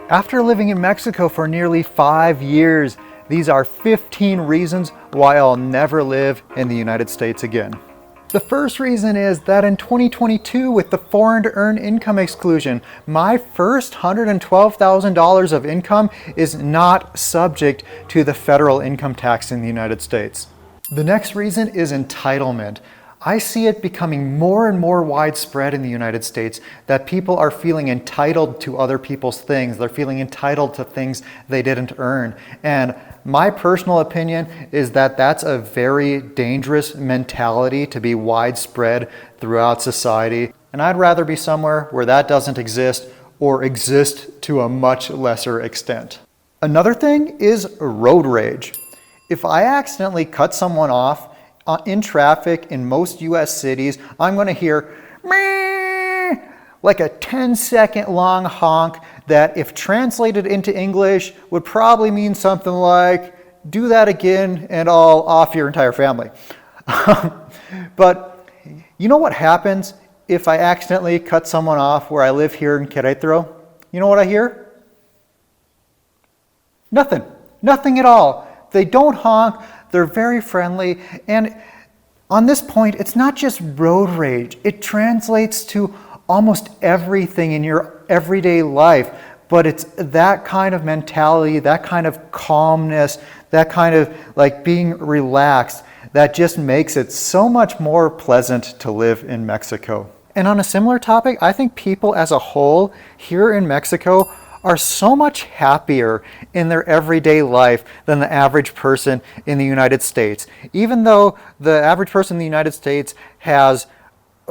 After living in Mexico for nearly 5 years, these are 15 reasons why I'll never live in the United States again. The first reason is that in 2022, with the foreign to earn income exclusion, my first $112,000 of income is not subject to the federal income tax in the United States. The next reason is entitlement. I see it becoming more and more widespread in the United States that people are feeling entitled to other people's things. They're feeling entitled to things they didn't earn. And my personal opinion is that that's a very dangerous mentality to be widespread throughout society. And I'd rather be somewhere where that doesn't exist or exist to a much lesser extent. Another thing is road rage. If I accidentally cut someone off in traffic in most US cities, I'm going to hear meh, like a 10-second long honk that, if translated into English, would probably mean something like, do that again and I'll off your entire family. But you know what happens if I accidentally cut someone off where I live here in Querétaro? You know what I hear? Nothing at all. They don't honk. They're very friendly, and on this point, it's not just road rage. It translates to almost everything in your everyday life, but it's that kind of mentality, that kind of calmness, that kind of like being relaxed that just makes it so much more pleasant to live in Mexico. And on a similar topic, I think people as a whole here in Mexico are so much happier in their everyday life than the average person in the United States. Even though the average person in the United States has,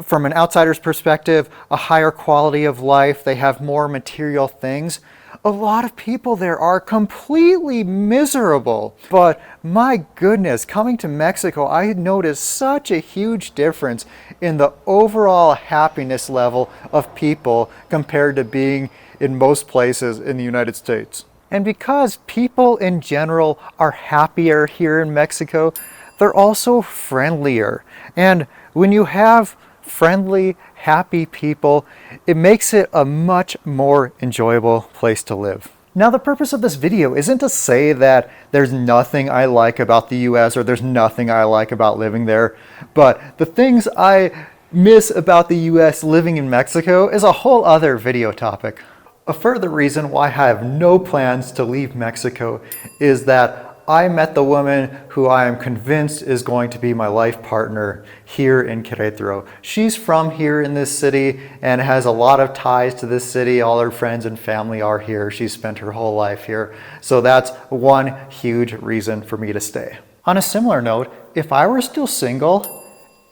from an outsider's perspective, a higher quality of life, they have more material things, a lot of people there are completely miserable. But my goodness, coming to Mexico, I noticed such a huge difference in the overall happiness level of people compared to being in most places in the United States. And because people in general are happier here in Mexico, they're also friendlier. And when you have friendly, happy people, it makes it a much more enjoyable place to live. Now, the purpose of this video isn't to say that there's nothing I like about the US or there's nothing I like about living there, but the things I miss about the US living in Mexico is a whole other video topic. A further reason why I have no plans to leave Mexico is that I met the woman who I am convinced is going to be my life partner here in Querétaro. She's from here in this city and has a lot of ties to this city. All her friends and family are here. She's spent her whole life here. So that's one huge reason for me to stay. On a similar note, if I were still single,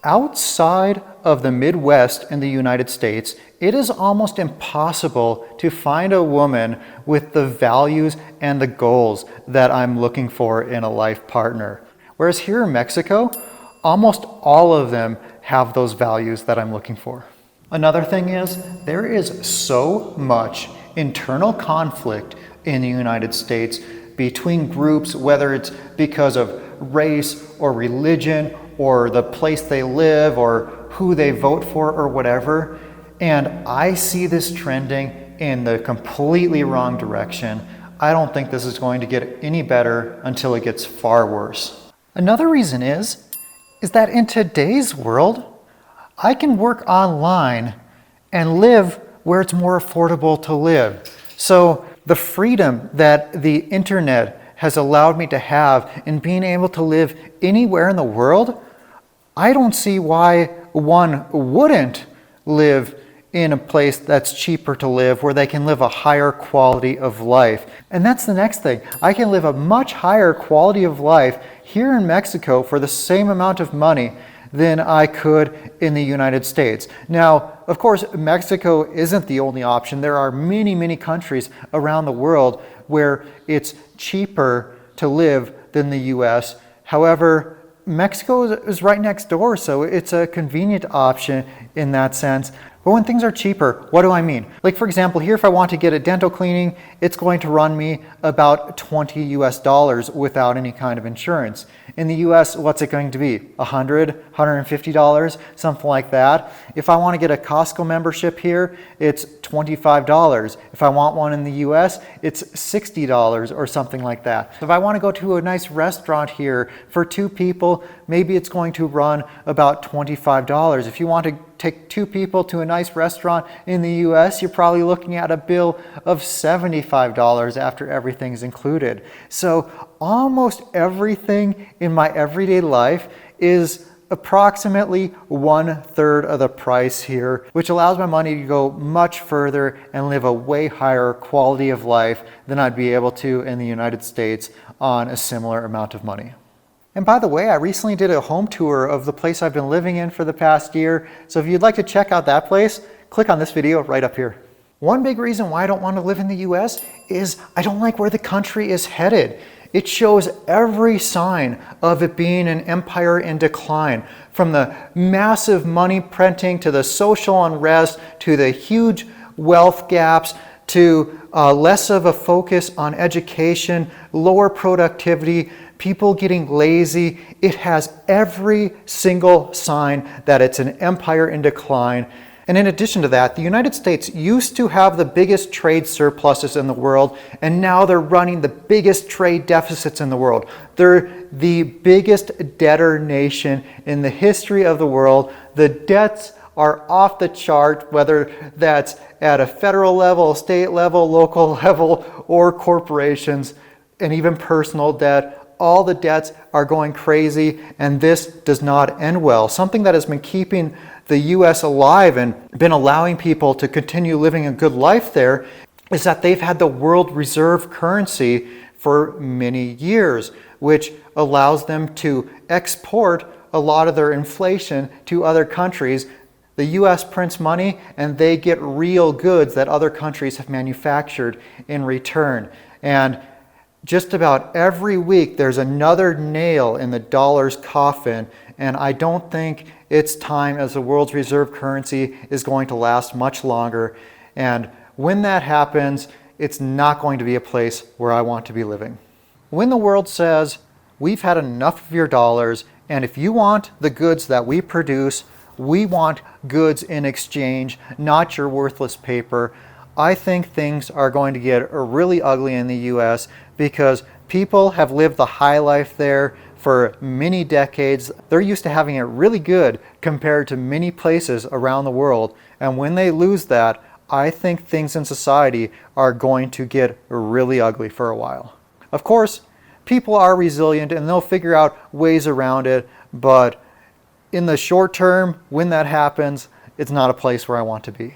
outside of the Midwest in the United States, it is almost impossible to find a woman with the values and the goals that I'm looking for in a life partner. Whereas here in Mexico, almost all of them have those values that I'm looking for. Another thing is, there is so much internal conflict in the United States between groups, whether it's because of race or religion or the place they live or who they vote for or whatever. And I see this trending in the completely wrong direction. I don't think this is going to get any better until it gets far worse. Another reason is that in today's world, I can work online and live where it's more affordable to live. So the freedom that the internet has allowed me to have in being able to live anywhere in the world, I don't see why one wouldn't live in a place that's cheaper to live, where they can live a higher quality of life. And that's the next thing. I can live a much higher quality of life here in Mexico for the same amount of money than I could in the United States. Now, of course, Mexico isn't the only option. There are many, many countries around the world where it's cheaper to live than the US. However, Mexico is right next door, so it's a convenient option in that sense. But when things are cheaper, what do I mean? Like for example, here if I want to get a dental cleaning, it's going to run me about $20 US without any kind of insurance. In the US, what's it going to be? $100, $150, something like that. If I want to get a Costco membership here, it's $25. If I want one in the US, it's $60 or something like that. If I want to go to a nice restaurant here for 2 people, maybe it's going to run about $25. If you want to take 2 people to a nice restaurant in the US, you're probably looking at a bill of $75 after everything's included. So almost everything in my everyday life is approximately 1/3 of the price here, which allows my money to go much further and live a way higher quality of life than I'd be able to in the United States on a similar amount of money. And by the way, I recently did a home tour of the place I've been living in for the past year. So if you'd like to check out that place, click on this video right up here. One big reason why I don't want to live in the US is I don't like where the country is headed. It shows every sign of it being an empire in decline, from the massive money printing to the social unrest to the huge wealth gaps to less of a focus on education, lower productivity, people getting lazy. It has every single sign that it's an empire in decline. And in addition to that, the United States used to have the biggest trade surpluses in the world, and now they're running the biggest trade deficits in the world. They're the biggest debtor nation in the history of the world. The debts are off the chart, whether that's at a federal level, state level, local level, or corporations, and even personal debt. All the debts are going crazy, and this does not end well. Something that has been keeping the US alive and been allowing people to continue living a good life there is that they've had the world reserve currency for many years, which allows them to export a lot of their inflation to other countries. The US prints money and they get real goods that other countries have manufactured in return. And just about every week there's another nail in the dollar's coffin, and I don't think its time as the world's reserve currency is going to last much longer. And when that happens, it's not going to be a place where I want to be living. When the world says, we've had enough of your dollars, and if you want the goods that we produce, we want goods in exchange, not your worthless paper, I think things are going to get really ugly in the US because people have lived the high life there for many decades. They're used to having it really good compared to many places around the world. And when they lose that, I think things in society are going to get really ugly for a while. Of course, people are resilient and they'll figure out ways around it, but in the short term, when that happens, it's not a place where I want to be.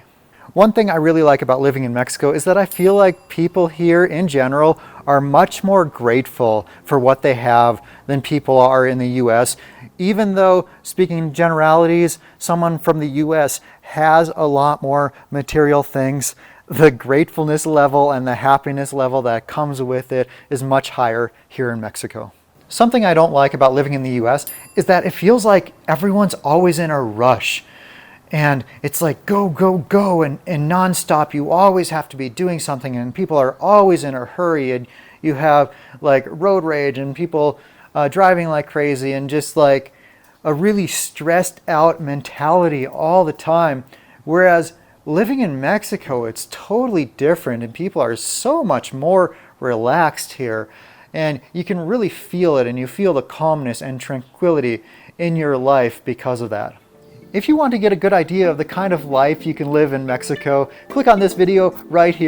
One thing I really like about living in Mexico is that I feel like people here in general are much more grateful for what they have than people are in the US. Even though, speaking in generalities, someone from the US has a lot more material things, the gratefulness level and the happiness level that comes with it is much higher here in Mexico. Something I don't like about living in the US is that it feels like everyone's always in a rush. And it's like go, go, go, and nonstop. You always have to be doing something, and people are always in a hurry, and you have like road rage and people driving like crazy and just like a really stressed out mentality all the time. Whereas living in Mexico, it's totally different, and people are so much more relaxed here. And you can really feel it, and you feel the calmness and tranquility in your life because of that. If you want to get a good idea of the kind of life you can live in Mexico, click on this video right here.